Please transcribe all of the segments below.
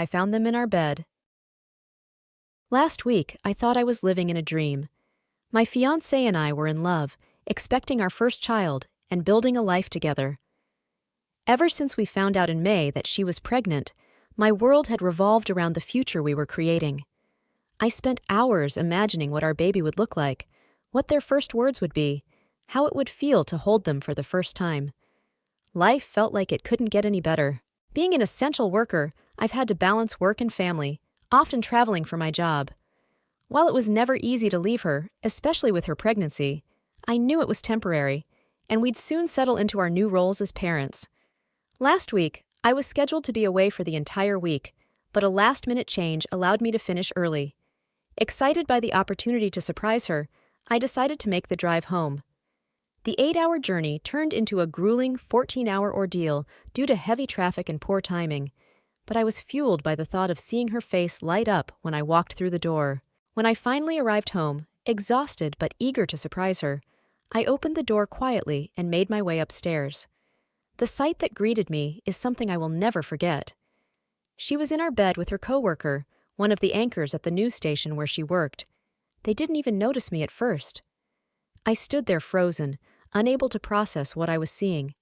I found them in our bed. Last week, I thought I was living in a dream. My fiancé and I were in love, expecting our first child, and building a life together. Ever since we found out in May that she was pregnant, my world had revolved around the future we were creating. I spent hours imagining what our baby would look like, what their first words would be, how it would feel to hold them for the first time. Life felt like it couldn't get any better. Being an essential worker, I've had to balance work and family, often traveling for my job. While it was never easy to leave her, especially with her pregnancy, I knew it was temporary, and we'd soon settle into our new roles as parents. Last week, I was scheduled to be away for the entire week, but a last-minute change allowed me to finish early. Excited by the opportunity to surprise her, I decided to make the drive home. The 8-hour journey turned into a grueling 14-hour ordeal due to heavy traffic and poor timing, but I was fueled by the thought of seeing her face light up when I walked through the door. When I finally arrived home, exhausted but eager to surprise her, I opened the door quietly and made my way upstairs. The sight that greeted me is something I will never forget. She was in our bed with her coworker, one of the anchors at the news station where she worked. They didn't even notice me at first. I stood there frozen, unable to process what I was seeing.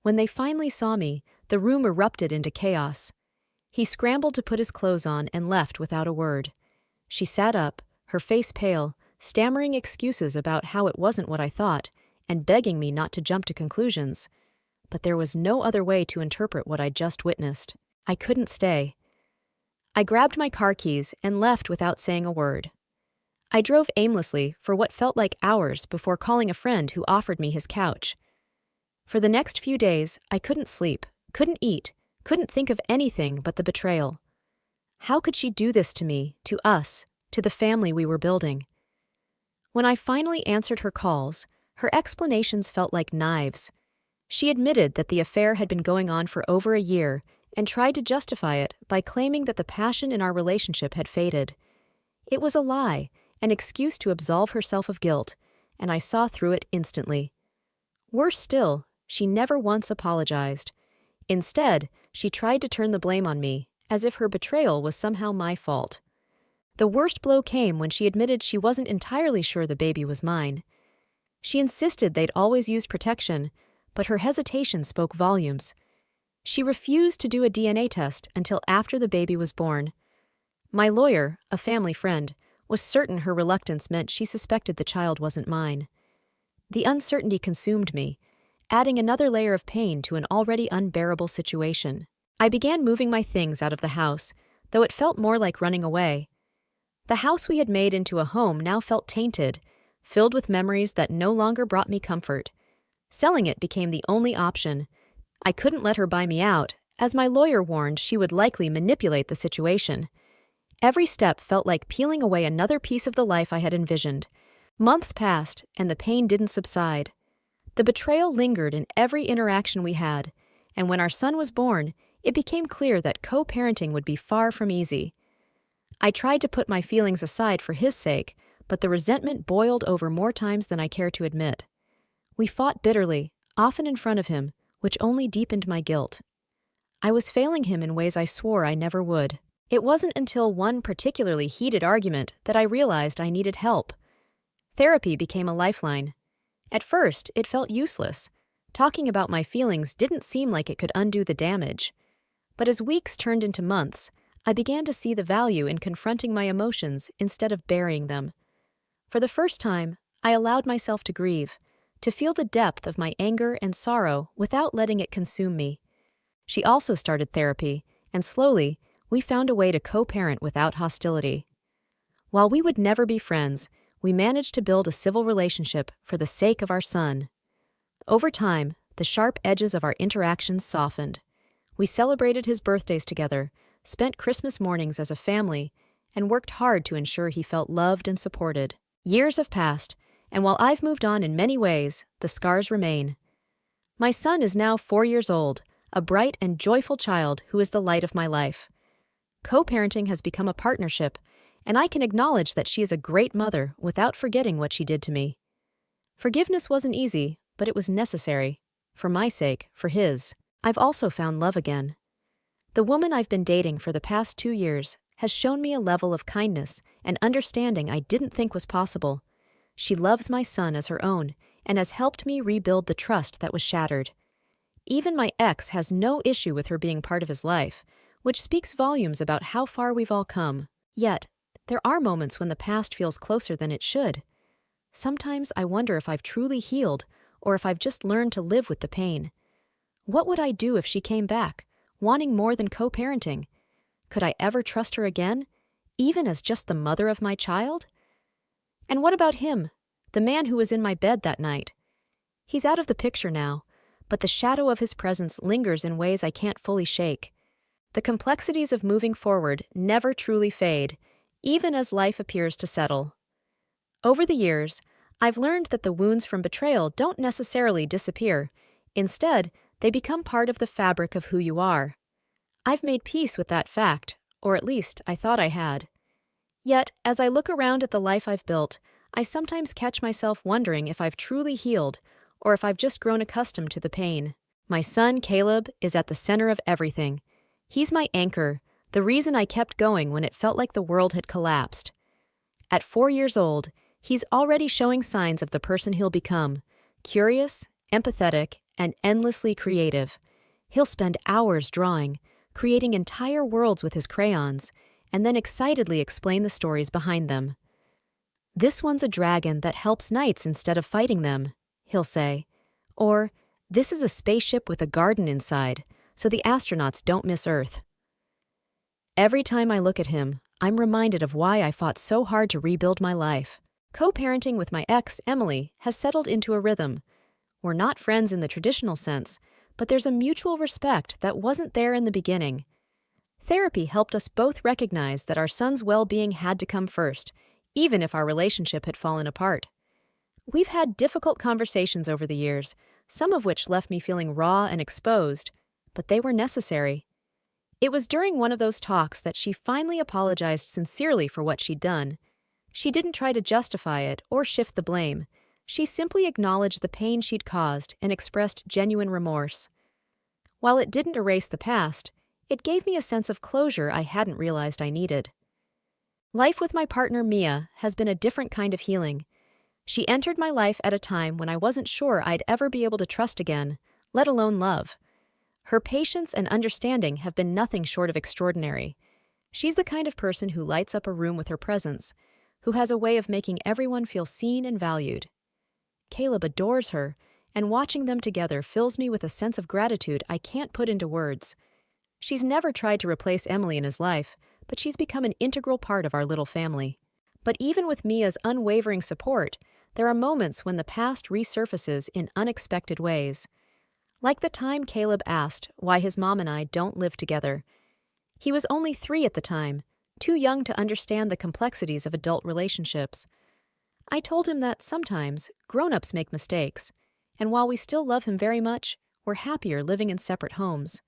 When they finally saw me, the room erupted into chaos. He scrambled to put his clothes on and left without a word. She sat up, her face pale, stammering excuses about how it wasn't what I thought, and begging me not to jump to conclusions. But there was no other way to interpret what I'd just witnessed. I couldn't stay. I grabbed my car keys and left without saying a word. I drove aimlessly for what felt like hours before calling a friend who offered me his couch. For the next few days, I couldn't sleep, couldn't eat, couldn't think of anything but the betrayal. How could she do this to me, to us, to the family we were building? When I finally answered her calls, her explanations felt like knives. She admitted that the affair had been going on for over a year and tried to justify it by claiming that the passion in our relationship had faded. It was a lie, an excuse to absolve herself of guilt, and I saw through it instantly. Worse still, she never once apologized. Instead, she tried to turn the blame on me, as if her betrayal was somehow my fault. The worst blow came when she admitted she wasn't entirely sure the baby was mine. She insisted they'd always used protection, but her hesitation spoke volumes. She refused to do a DNA test until after the baby was born. My lawyer, a family friend, was certain her reluctance meant she suspected the child wasn't mine. The uncertainty consumed me, adding another layer of pain to an already unbearable situation. I began moving my things out of the house, though it felt more like running away. The house we had made into a home now felt tainted, filled with memories that no longer brought me comfort. Selling it became the only option. I couldn't let her buy me out, as my lawyer warned she would likely manipulate the situation. Every step felt like peeling away another piece of the life I had envisioned. Months passed, and the pain didn't subside. The betrayal lingered in every interaction we had, and when our son was born, it became clear that co-parenting would be far from easy. I tried to put my feelings aside for his sake, but the resentment boiled over more times than I care to admit. We fought bitterly, often in front of him, which only deepened my guilt. I was failing him in ways I swore I never would. It wasn't until one particularly heated argument that I realized I needed help. Therapy became a lifeline. At first, it felt useless. Talking about my feelings didn't seem like it could undo the damage. But as weeks turned into months, I began to see the value in confronting my emotions instead of burying them. For the first time, I allowed myself to grieve, to feel the depth of my anger and sorrow without letting it consume me. She also started therapy, and slowly, we found a way to co-parent without hostility. While we would never be friends, we managed to build a civil relationship for the sake of our son. Over time, the sharp edges of our interactions softened. We celebrated his birthdays together, spent Christmas mornings as a family, and worked hard to ensure he felt loved and supported. Years have passed, and while I've moved on in many ways, the scars remain. My son is now 4 years old, a bright and joyful child who is the light of my life. Co-parenting has become a partnership, and I can acknowledge that she is a great mother without forgetting what she did to me. Forgiveness wasn't easy, but it was necessary. For my sake, for his. I've also found love again. The woman I've been dating for the past 2 years has shown me a level of kindness and understanding I didn't think was possible. She loves my son as her own and has helped me rebuild the trust that was shattered. Even my ex has no issue with her being part of his life, which speaks volumes about how far we've all come. Yet, there are moments when the past feels closer than it should. Sometimes I wonder if I've truly healed or if I've just learned to live with the pain. What would I do if she came back, wanting more than co-parenting? Could I ever trust her again, even as just the mother of my child? And what about him, the man who was in my bed that night? He's out of the picture now, but the shadow of his presence lingers in ways I can't fully shake. The complexities of moving forward never truly fade, even as life appears to settle. Over the years, I've learned that the wounds from betrayal don't necessarily disappear. Instead, they become part of the fabric of who you are. I've made peace with that fact, or at least I thought I had. Yet, as I look around at the life I've built, I sometimes catch myself wondering if I've truly healed, or if I've just grown accustomed to the pain. My son, Caleb, is at the center of everything. He's my anchor, the reason I kept going when it felt like the world had collapsed. At 4 years old, he's already showing signs of the person he'll become: curious, empathetic, and endlessly creative. He'll spend hours drawing, creating entire worlds with his crayons, and then excitedly explain the stories behind them. "This one's a dragon that helps knights instead of fighting them," he'll say. Or, "This is a spaceship with a garden inside, so the astronauts don't miss Earth." Every time I look at him, I'm reminded of why I fought so hard to rebuild my life. Co-parenting with my ex, Emily, has settled into a rhythm. We're not friends in the traditional sense, but there's a mutual respect that wasn't there in the beginning. Therapy helped us both recognize that our son's well-being had to come first, even if our relationship had fallen apart. We've had difficult conversations over the years, some of which left me feeling raw and exposed, but they were necessary. It was during one of those talks that she finally apologized sincerely for what she'd done. She didn't try to justify it or shift the blame. She simply acknowledged the pain she'd caused and expressed genuine remorse. While it didn't erase the past, it gave me a sense of closure I hadn't realized I needed. Life with my partner, Mia, has been a different kind of healing. She entered my life at a time when I wasn't sure I'd ever be able to trust again, let alone love. Her patience and understanding have been nothing short of extraordinary. She's the kind of person who lights up a room with her presence, who has a way of making everyone feel seen and valued. Caleb adores her, and watching them together fills me with a sense of gratitude I can't put into words. She's never tried to replace Emily in his life, but she's become an integral part of our little family. But even with Mia's unwavering support, there are moments when the past resurfaces in unexpected ways. Like the time Caleb asked why his mom and I don't live together. He was only 3 at the time, too young to understand the complexities of adult relationships. I told him that sometimes grown-ups make mistakes, and while we still love him very much, we're happier living in separate homes.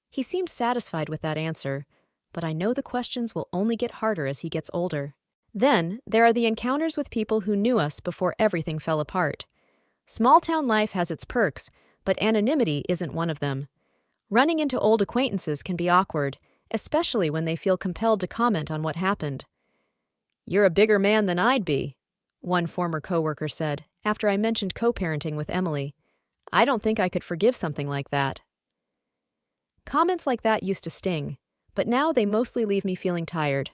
He seemed satisfied with that answer, but I know the questions will only get harder as he gets older. Then, there are the encounters with people who knew us before everything fell apart. Small-town life has its perks, but anonymity isn't one of them. Running into old acquaintances can be awkward, especially when they feel compelled to comment on what happened. "You're a bigger man than I'd be," one former coworker said after I mentioned co-parenting with Emily. "I don't think I could forgive something like that." Comments like that used to sting, but now they mostly leave me feeling tired.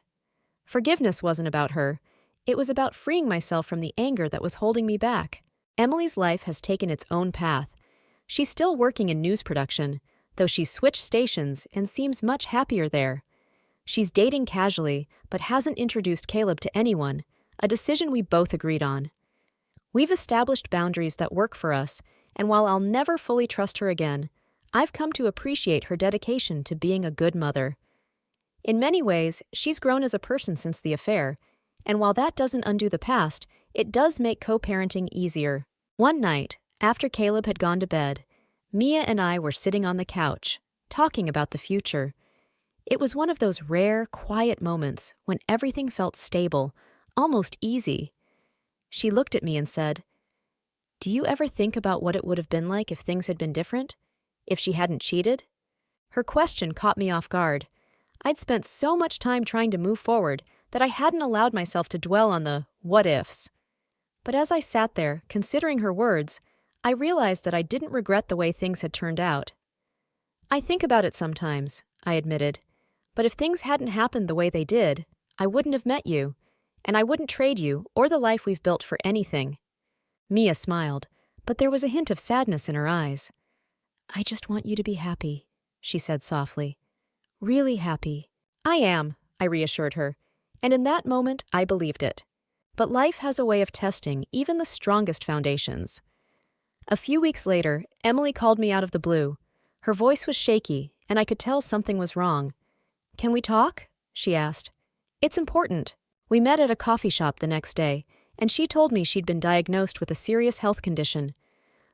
Forgiveness wasn't about her. It was about freeing myself from the anger that was holding me back. Emily's life has taken its own path. She's still working in news production, though she's switched stations and seems much happier there. She's dating casually, but hasn't introduced Caleb to anyone, a decision we both agreed on. We've established boundaries that work for us, and while I'll never fully trust her again, I've come to appreciate her dedication to being a good mother. In many ways, she's grown as a person since the affair, and while that doesn't undo the past, it does make co-parenting easier. One night, after Caleb had gone to bed, Mia and I were sitting on the couch, talking about the future. It was one of those rare, quiet moments when everything felt stable, almost easy. She looked at me and said, "Do you ever think about what it would have been like if things had been different? If she hadn't cheated?" Her question caught me off guard. I'd spent so much time trying to move forward that I hadn't allowed myself to dwell on the what ifs. But as I sat there, considering her words, I realized that I didn't regret the way things had turned out. I think about it sometimes, I admitted, but if things hadn't happened the way they did, I wouldn't have met you, and I wouldn't trade you or the life we've built for anything. Mia smiled, but there was a hint of sadness in her eyes. I just want you to be happy, she said softly. Really happy. I am, I reassured her, and in that moment I believed it. But life has a way of testing even the strongest foundations. A few weeks later, Emily called me out of the blue. Her voice was shaky, and I could tell something was wrong. Can we talk? She asked. It's important. We met at a coffee shop the next day, and she told me she'd been diagnosed with a serious health condition.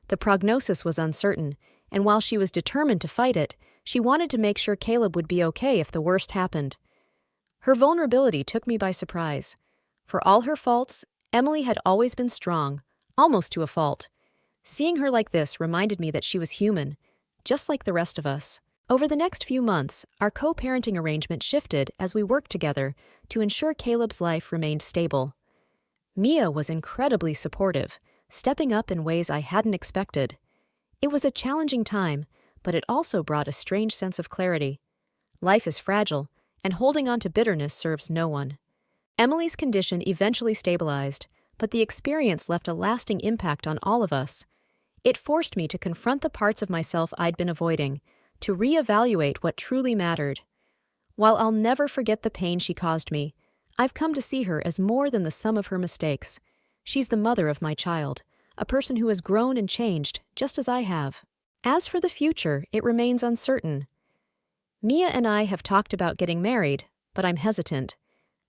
The prognosis was uncertain, and while she was determined to fight it, she wanted to make sure Caleb would be okay if the worst happened. Her vulnerability took me by surprise. For all her faults, Emily had always been strong, almost to a fault. Seeing her like this reminded me that she was human, just like the rest of us. Over the next few months, our co-parenting arrangement shifted as we worked together to ensure Caleb's life remained stable. Mia was incredibly supportive, stepping up in ways I hadn't expected. It was a challenging time, but it also brought a strange sense of clarity. Life is fragile, and holding on to bitterness serves no one. Emily's condition eventually stabilized, but the experience left a lasting impact on all of us. It forced me to confront the parts of myself I'd been avoiding, to reevaluate what truly mattered. While I'll never forget the pain she caused me, I've come to see her as more than the sum of her mistakes. She's the mother of my child, a person who has grown and changed, just as I have. As for the future, it remains uncertain. Mia and I have talked about getting married, but I'm hesitant.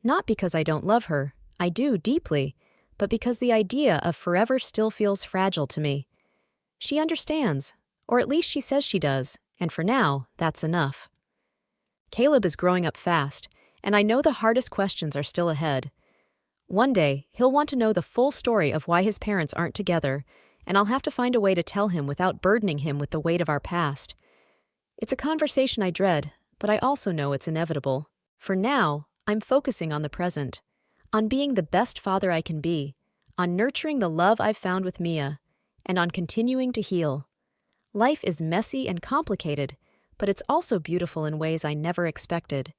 Not because I don't love her, I do deeply, but because the idea of forever still feels fragile to me. She understands, or at least she says she does, and for now, that's enough. Caleb is growing up fast, and I know the hardest questions are still ahead. One day, he'll want to know the full story of why his parents aren't together, and I'll have to find a way to tell him without burdening him with the weight of our past. It's a conversation I dread, but I also know it's inevitable. For now, I'm focusing on the present, on being the best father I can be, on nurturing the love I've found with Mia, and on continuing to heal. Life is messy and complicated, but it's also beautiful in ways I never expected.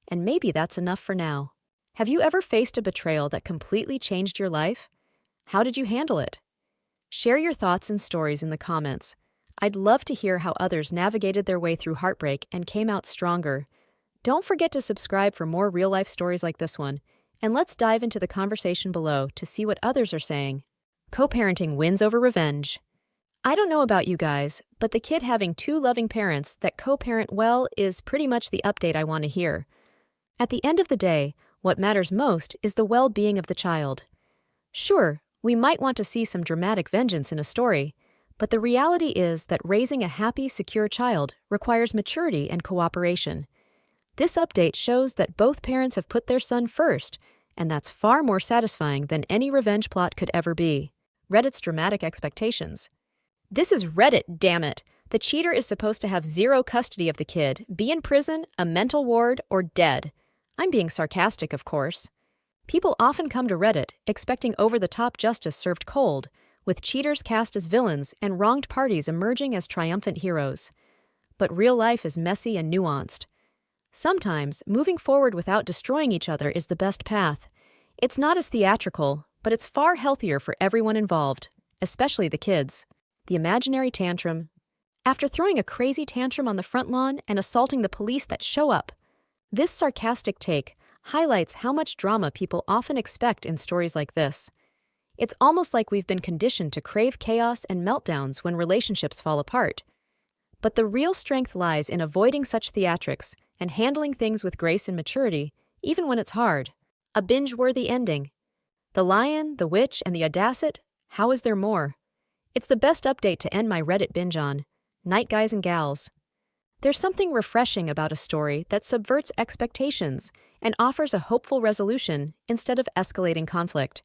And maybe that's enough for now. Have you ever faced a betrayal that completely changed your life? How did you handle it? Share your thoughts and stories in the comments. I'd love to hear how others navigated their way through heartbreak and came out stronger. Don't forget to subscribe for more real-life stories like this one, and let's dive into the conversation below to see what others are saying. Co-parenting wins over revenge. I don't know about you guys, but the kid having two loving parents that co-parent well is pretty much the update I want to hear. At the end of the day, what matters most is the well-being of the child. Sure, we might want to see some dramatic vengeance in a story, but the reality is that raising a happy, secure child requires maturity and cooperation. This update shows that both parents have put their son first, and that's far more satisfying than any revenge plot could ever be. Reddit's dramatic expectations. This is Reddit, damn it! The cheater is supposed to have zero custody of the kid, be in prison, a mental ward, or dead. I'm being sarcastic, of course. People often come to Reddit expecting over-the-top justice served cold, with cheaters cast as villains and wronged parties emerging as triumphant heroes. But real life is messy and nuanced. Sometimes, moving forward without destroying each other is the best path. It's not as theatrical, but it's far healthier for everyone involved, especially the kids. The imaginary tantrum. After throwing a crazy tantrum on the front lawn and assaulting the police that show up. This sarcastic take highlights how much drama people often expect in stories like this. It's almost like we've been conditioned to crave chaos and meltdowns when relationships fall apart. But the real strength lies in avoiding such theatrics and handling things with grace and maturity, even when it's hard. A binge-worthy ending. The Lion, the Witch, and the Audacity, how is there more? It's the best update to end my Reddit binge on. Night, guys and gals. There's something refreshing about a story that subverts expectations and offers a hopeful resolution instead of escalating conflict.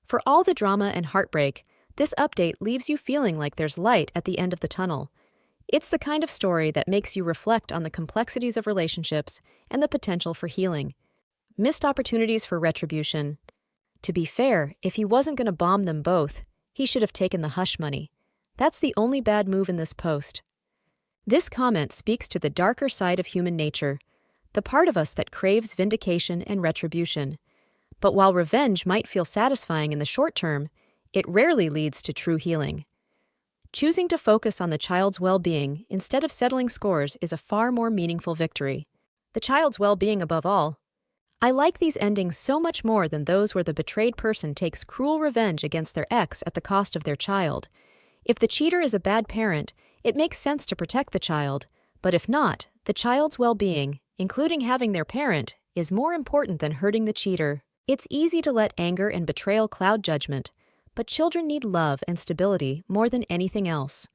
For all the drama and heartbreak, this update leaves you feeling like there's light at the end of the tunnel. It's the kind of story that makes you reflect on the complexities of relationships and the potential for healing. Missed opportunities for retribution. To be fair, if he wasn't going to bomb them both, he should have taken the hush money. That's the only bad move in this post. This comment speaks to the darker side of human nature, the part of us that craves vindication and retribution. But while revenge might feel satisfying in the short term, it rarely leads to true healing. Choosing to focus on the child's well-being instead of settling scores is a far more meaningful victory. The child's well-being above all. I like these endings so much more than those where the betrayed person takes cruel revenge against their ex at the cost of their child. If the cheater is a bad parent, it makes sense to protect the child, but if not, the child's well-being, including having their parent, is more important than hurting the cheater. It's easy to let anger and betrayal cloud judgment, but children need love and stability more than anything else.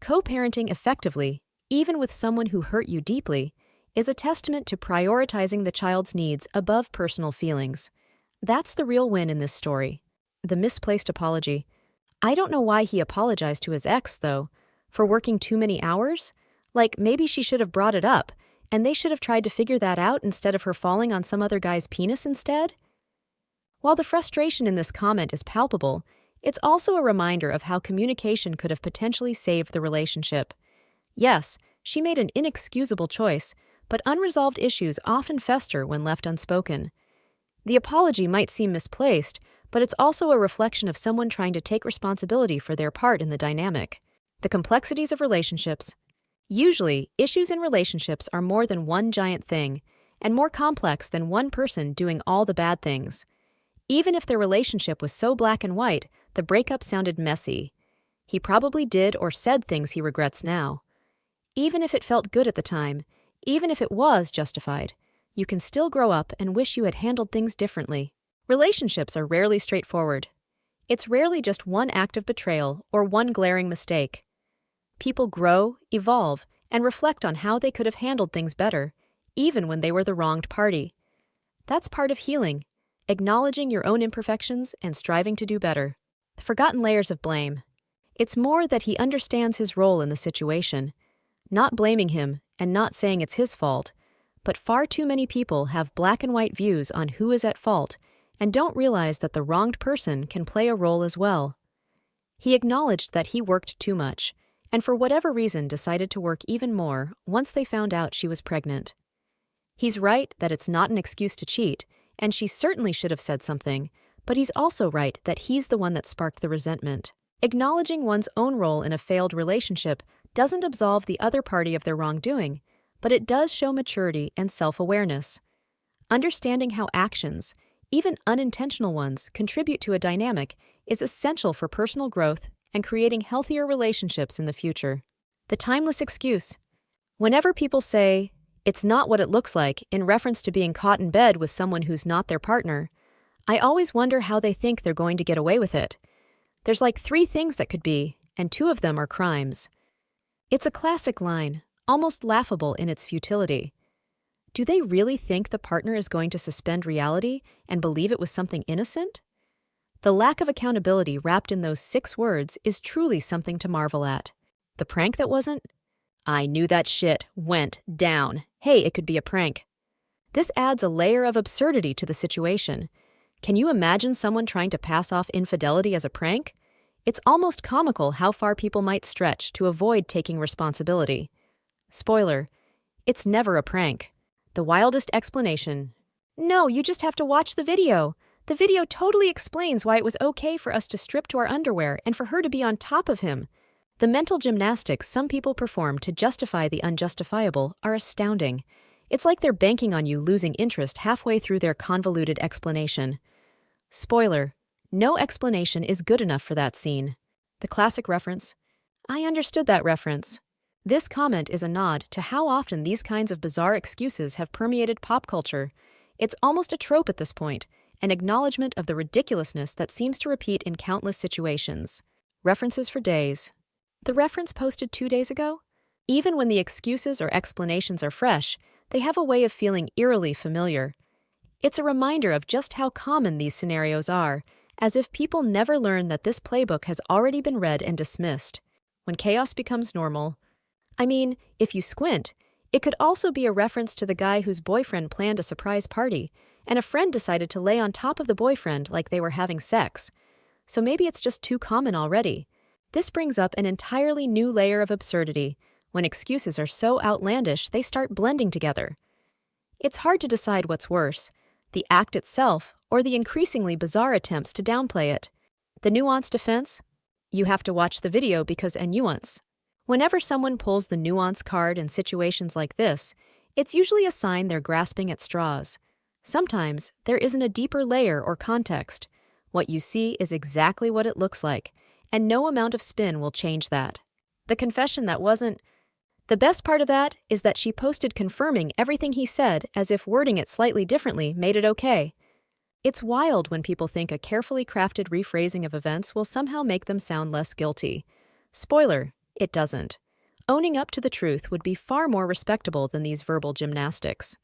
Co-parenting effectively, even with someone who hurt you deeply, is a testament to prioritizing the child's needs above personal feelings. That's the real win in this story. The misplaced apology. I don't know why he apologized to his ex, though. For working too many hours? Like, maybe she should have brought it up, and they should have tried to figure that out instead of her falling on some other guy's penis instead? While the frustration in this comment is palpable, it's also a reminder of how communication could have potentially saved the relationship. Yes, she made an inexcusable choice, but unresolved issues often fester when left unspoken. The apology might seem misplaced, but it's also a reflection of someone trying to take responsibility for their part in the dynamic. The complexities of relationships. Usually, issues in relationships are more than one giant thing, and more complex than one person doing all the bad things. Even if their relationship was so black and white, the breakup sounded messy. He probably did or said things he regrets now. Even if it felt good at the time, even if it was justified, you can still grow up and wish you had handled things differently. Relationships are rarely straightforward. It's rarely just one act of betrayal or one glaring mistake. People grow, evolve, and reflect on how they could have handled things better, even when they were the wronged party. That's part of healing. Acknowledging your own imperfections and striving to do better. The forgotten layers of blame. It's more that he understands his role in the situation, not blaming him and not saying it's his fault, but far too many people have black and white views on who is at fault and don't realize that the wronged person can play a role as well. He acknowledged that he worked too much, and for whatever reason decided to work even more once they found out she was pregnant. He's right that it's not an excuse to cheat, and she certainly should have said something, but he's also right that he's the one that sparked the resentment. Acknowledging one's own role in a failed relationship doesn't absolve the other party of their wrongdoing, but it does show maturity and self-awareness. Understanding how actions, even unintentional ones, contribute to a dynamic is essential for personal growth and creating healthier relationships in the future. The timeless excuse. Whenever people say, "It's not what it looks like," in reference to being caught in bed with someone who's not their partner, I always wonder how they think they're going to get away with it. There's like 3 things that could be, and 2 of them are crimes. It's a classic line, almost laughable in its futility. Do they really think the partner is going to suspend reality and believe it was something innocent? The lack of accountability wrapped in those 6 words is truly something to marvel at. The prank that wasn't? I knew that shit went down. Hey, it could be a prank. This adds a layer of absurdity to the situation. Can you imagine someone trying to pass off infidelity as a prank? It's almost comical how far people might stretch to avoid taking responsibility. Spoiler, it's never a prank. The wildest explanation. No, you just have to watch the video. The video totally explains why it was okay for us to strip to our underwear and for her to be on top of him. The mental gymnastics some people perform to justify the unjustifiable are astounding. It's like they're banking on you losing interest halfway through their convoluted explanation. Spoiler, no explanation is good enough for that scene. The classic reference. I understood that reference. This comment is a nod to how often these kinds of bizarre excuses have permeated pop culture. It's almost a trope at this point, an acknowledgement of the ridiculousness that seems to repeat in countless situations. References for days. The reference posted 2 days ago? Even when the excuses or explanations are fresh, they have a way of feeling eerily familiar. It's a reminder of just how common these scenarios are, as if people never learn that this playbook has already been read and dismissed. When chaos becomes normal. I mean, if you squint, it could also be a reference to the guy whose boyfriend planned a surprise party, and a friend decided to lay on top of the boyfriend like they were having sex. So maybe it's just too common already. This brings up an entirely new layer of absurdity. When excuses are so outlandish, they start blending together. It's hard to decide what's worse, the act itself or the increasingly bizarre attempts to downplay it. The nuanced defense? You have to watch the video because a nuance. Whenever someone pulls the nuance card in situations like this, it's usually a sign they're grasping at straws. Sometimes there isn't a deeper layer or context. What you see is exactly what it looks like, and no amount of spin will change that. The confession that wasn't. The best part of that is that she posted confirming everything he said as if wording it slightly differently made it okay. It's wild when people think a carefully crafted rephrasing of events will somehow make them sound less guilty. Spoiler, it doesn't. Owning up to the truth would be far more respectable than these verbal gymnastics.